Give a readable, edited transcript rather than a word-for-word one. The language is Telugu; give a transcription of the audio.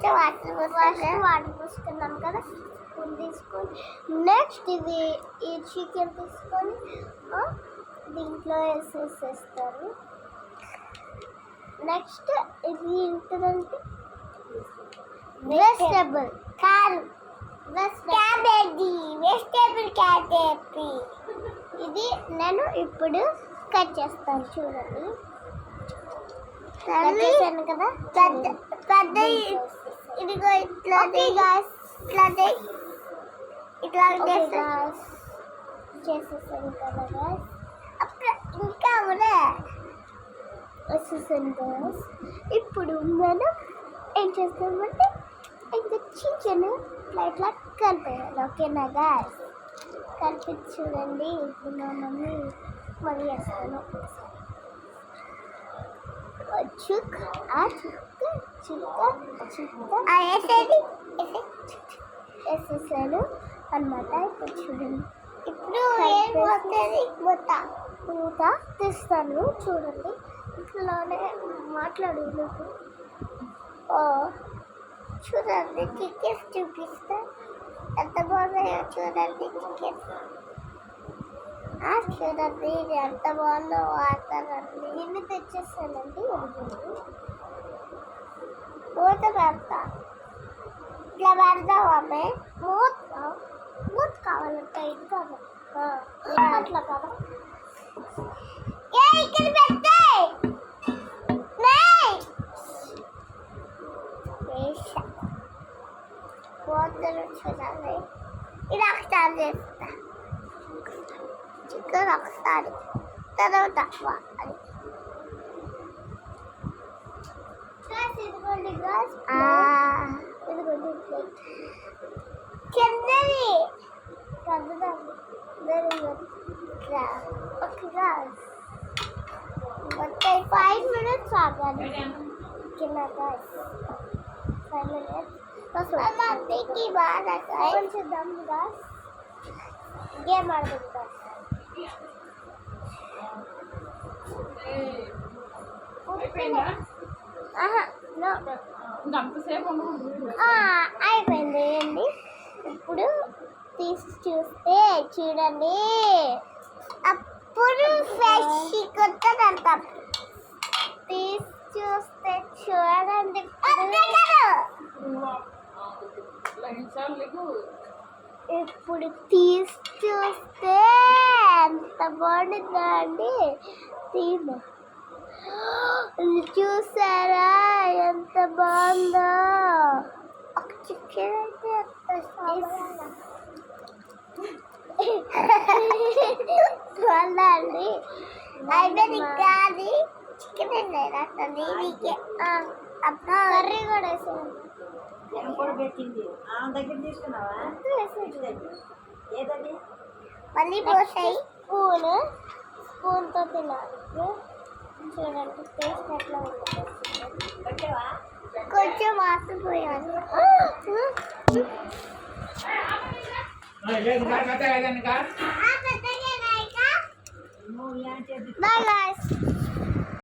ఫస్ట్ వాటర్ పోసుకున్నాం కదా, స్పూన్ తీసుకొని నెక్స్ట్ ఇది ఈ చికెన్ తీసుకొని దీంట్లో వేసేసేస్తారు. నెక్స్ట్ ఇది ఏంటంటే వెజిటేబుల్ క్యాబేజీ, వెజిటేబుల్ క్యాబేజీ. ఇది నేను ఇప్పుడు కట్ చేస్తాను, చూడండి. చేశాను కదా పెద్ద ఇదిగో ఇట్లా ఇట్లా చేసేసాను కదా గాయస్. అప్పుడు ఇంకా వేసేసాను గాయస్. ఇప్పుడు మనం ఏం చేస్తామంటే ఇంకా చికెన్ ఇట్లా కలిపేయాలి. ఓకేనా గాయస్? కలిపి చూడండి. ఇప్పుడు మా మమ్మీ మళ్ళీ వేస్తాను. వేసేసాను అన్నమాట. ఇప్పుడు చూడండి. ఇప్పుడు మూత తీస్తాను, చూడండి. ఇట్లానే మాట్లాడు నువ్వు. చూడండి చికెన్ చూపిస్తా ఎంత బాగున్నాయో. చూడండి చికెన్ చూడండి ఇది ఎంత బాగుందో. వాతావరణం ఇన్ని తెచ్చేస్తానండి. మూత పెడతా, ఇట్లా పెడదామే. మూత కావాలంటే ఇది కాదు అట్లా కదా. ఇక్కడ పెడితే మూతలు చూడాలి. ఇది ఒకసారి చేస్తా, చికెన్ ఒకసారి, తర్వాత అది ఇదిగోండి గ్లాస్. ఇదిగోండి కిందది పెద్దదండి. Very good. Okay glass. మొత్తం 5 minutes ఆగాలి కింద గ్లాస్. 5 minutes మమ్మీకి బాగా కొంచెం దమ్ గ్లాస్. గేమ్ ఆడుకుంటాం. అయిపోయింది అండి. ఇప్పుడు తీసి చూస్తే చూడండి, అప్పుడు ఫ్రెష్ కొత్తదంట. తీసి చూస్తే చూడండి, ఇప్పుడు తీసి చూస్తే ఎంత బాగుంటుందా అండి. తీమ చూసారా ఎంత బాగుందో. ఒక చికెన్ అయితే చూడండి. అయిపోయింది కాదు చికెన్ వేస్తుంది. కర్రీ కూడా వేసాను. మళ్ళీ పోసాయి. స్పూన్తో తినాలి. చూడండి టేస్ట్ ఎట్లా ఉంటుంది. కొంచెం మాసిపోయాను. Bye guys.